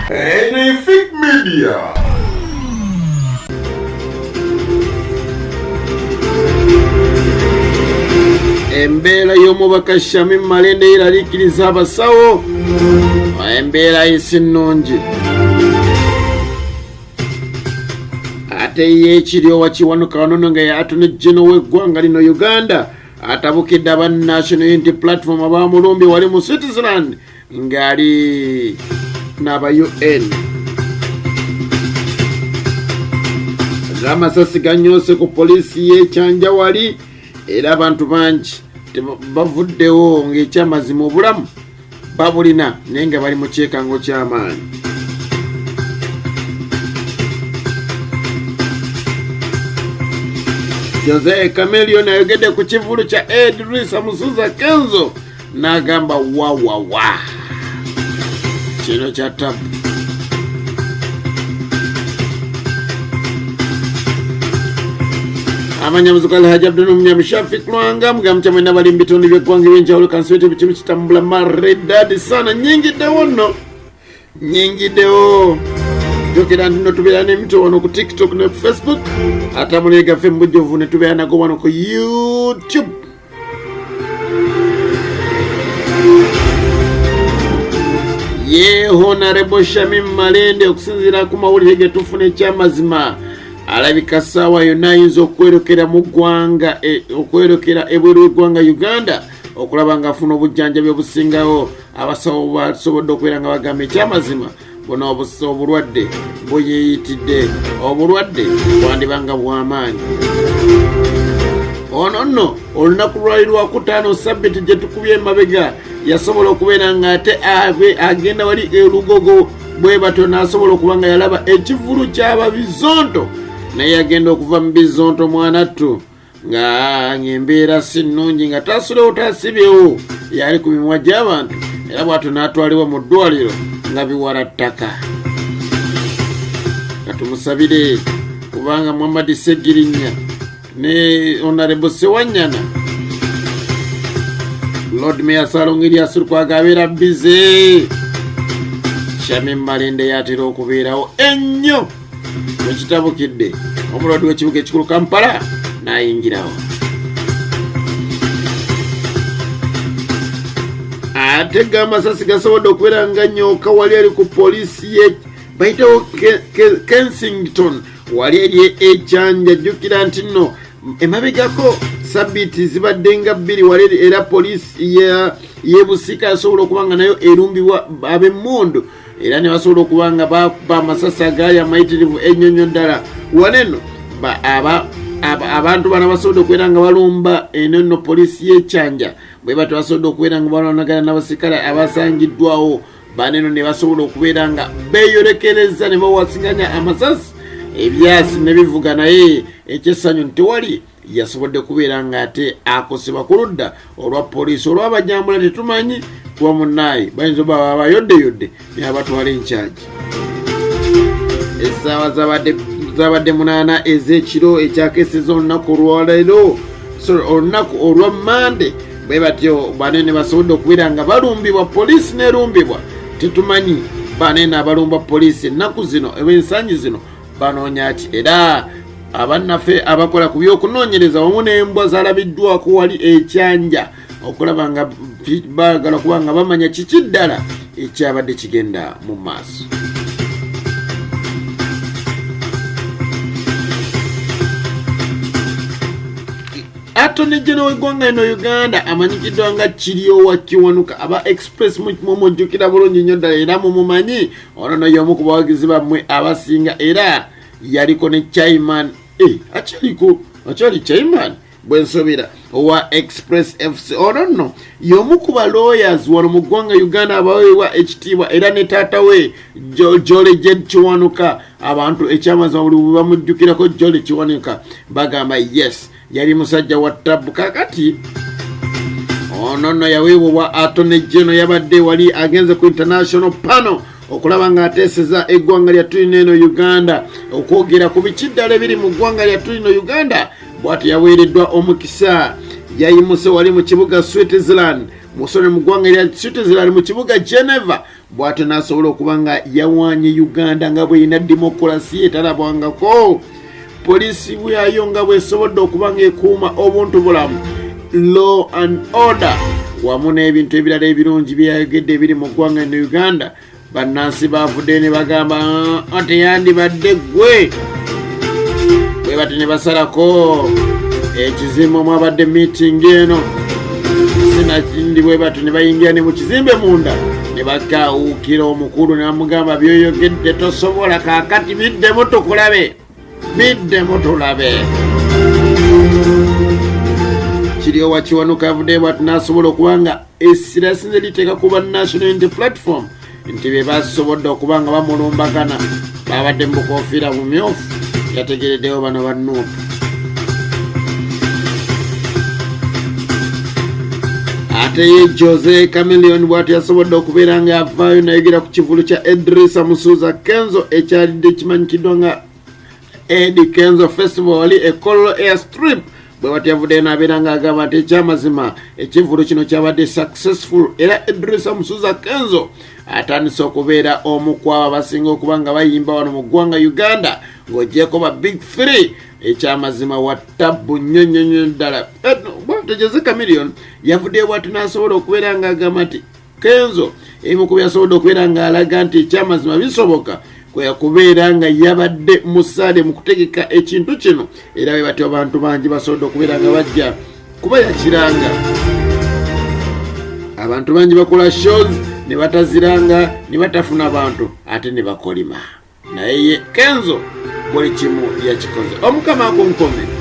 Anything Media. Embera y'omubaka Shamim Malende yelakiriza abasawo. Embera isinungi. Ate yekiriyo wakiwanuka wanono nga yatone jeno w'eggwanga lino Uganda. Atabukidde aba National Unity Platform abamulumbi wali mu Switzerland ngali n'aba UN. Amasasi ganyose ku polisi y'ekyanja wali era abantu bangi bavuddewo ng'ekyamazima obulamu babulina naye nga bali mu kyekango ky'amaanyi. Jose chameleon ayogedde ku kivulu kya Eddy Kenzo n'agamba wa kino kya tabu. Amanyamuzuka Alhaji Abdul Mnyamishafi Klwanga mugamcha mwena bali mbitondi by'eggwanga eby'enjawulo kansiwete bikimu kitambula maredadi sana nyingidewo nno nyingidewo jokera ndino tubeera n'emito wano ku TikTok ne Facebook atamuli gaffe mbujjovu ne tubeera nago wano ku YouTube. Honorable Shamim Malende okusinziira ku mawulire ge tufuna ekyamazima alabika sawa yonna ayinza okwerokera mu ggwanga okwerokera ebweru w'eggwanga Uganda okulaba nga afuna obujjanjabi obusingawo abasawo basobodde okubeera nga bagamba ekyamazima bona obulwadde buyiyitidde obulwadde bwandibanga bw'amaanyi. Ono nno olunaku lwali lwakutaano sabbiti gye tukubye emabega yasobola okubeera nga ate agenda wali erugogo bwe batyo n'asobola okuba nga yalaba ekivulu ky'ababizonto naye agenda okuva mu bizonto mwanattu nga embeera si nnungi nga taasulewo taasibyewo yali ku mimwa gy'abantu era bw'atyo n'atwalibwa mu ddwaliro nga biwala ttaka. Nga tumusabire kubanga Muhammad Segirinya ne Honorable Sewanyana Lord Mayor Salongeri asurukwaga abeera bize. Shamim Malende yatera okubeerawo ennyo wekitabukidde omulwadde w'ekibuga ekikulu Kampala n'ayingirawo. Ate g'amasasi gasobodde okubeera nga nyooka wali ali ku polisi bayitawo Kensington wali eri ekyanja jjukira nti nno emabegako sabbiiti zibadde nga bbiri wali era polisi y'ebusika asobola okuba nga nayo erumbibwa ab'emmundu era ne basobola okuba nga bakuba amasasi agaali amayitirivu ennyonnyo ddala waneno abantu bano basobodde okubeera nga balumba eno nno polisi y'ekyanja bwe batyo basobodde okubeera nga balwanagana n'abasikale abasangiddwawo baneno ne basobola okubeera nga beeyolekereza ne bawasinganya amasasi ebyasi ne bivuga naye ekyessanyu nti tewali yasobodde kubeera nga ate akosebwa ku ludda olwa polisi olw'abajambula tetumanyi kuba munnaye bayinza oba abayoddeyodde naye abatwala enkyagi. Essaawa zabadde 8 ez'ekiro ekyakeseza olunaku olwaleero olunaku olwa Mande bwe batyo banene basobodde okubeera nga balumbibwa polisi n'erumbibwa tetumanyi banene abalumba polisi ennaku zino ensangi zino banoonya ati era abannaffe abakola ku by'okunoonyereza wamu n'embwa zalabiddwako wali ekyanja okulaba nga baagala kuba nga bamanya kiki ddala ekyabadde kigenda mu maaso. Attorney General w'eggwanga lino Uganda amanyikiddwa nga Kiryowa Kiwanuka aba Express mujjukira bulungi nnyo ddala era mumumanyi ono no y'omu ku bawagizi bammwe abasinga era yaliko ne chairman akyali chairman bwensobera owa Express FC. Ono nno y'omu ku ba lawyers wano mu ggwanga Uganda abaweebwa ekitiibwa era ne taata we Jole Kiwanuka abantu ekyamazima buli bwe bamujjukirako Jole Kiwanuka bagamba yes yali musajja wa tabu. Kakati ono nno yaweebwa Attorney General yabadde wali agenze ku international panel okulaba nga ateeseza eggwanga lya tulino eno Uganda okwogera ku bikiddala ebiri mu ggwanga lya tulino Uganda bw'atyo yaweereddwa omukisa yayimuse wali mu kibuga Switzerland musore mu ggwanga erya Switzerland mu kibuga Geneva bw'ate n'asobola okuba nga yawaanye Uganda nga bw'erina demokolasi etalabwangako. Poliisi bwayo nga bw'esobodde okuba ng'ekuuma obuntu bulamu, law and order, wamu n'ebintu ebirala ebirungi byayogedde ebiri mu ggwanga ne Uganda. Bannansi baavudde ne bagamba teyandibadde ggwe. Bwe bati ne basalako ekizimbe omwabadde meeting eno sinakindi, bwe bati ne bayingira ne mu kizimbe munda ne bakawuukira omukulu ne bamugamba byoyogedde tosobola, kaakati biddemu tukulabe, biddemu tulabe. Kiryo Wakiwanuka avudde bwati n'asobola okuba nga essira sinze liteeka kuba national unity platform nti be basobodde okuba nga bamulumbagana babadde mu bukofiira bumyufu. Yategereddewo bano bannuupu. Ate ye Jose Chameleon bw'ati yasobodde okubeera nga avaayo nayogera ku kivulu kya Kenzo ekyalidde kimanyikiddwa nga Eddy Kenzo Festival Kololo Airstrip. Bwe bati yavudde n'abeera ng'agamba nti ekyamazima ekivulu kino kyabadde successful era Kenzo atandise okubeera omu kwabo abasinga okuba nga bayimba wano mu ggwanga Uganda ng'oggyeko ba big 3. Ekyamazima wattabu nnyo ddala. Jose Chameleon yavudde bw'ati n'asobola okubeera ng'agamba nti Kenzo emu ku byasobodde okubeera ng'alaga nti ekyamazima bisoboka kwe kubeera nga yabadde musaale mu kutegeka ekintu kino, era bwe bati abantu bangi basobodde okubeera nga bajja kuba yakiranga. Abantu bangi bakola shows ne bataziranga ne batafuna bantu ate ne bakolima, naye ye Kenzo buli kimu yakikoze. Omukama akunkomere.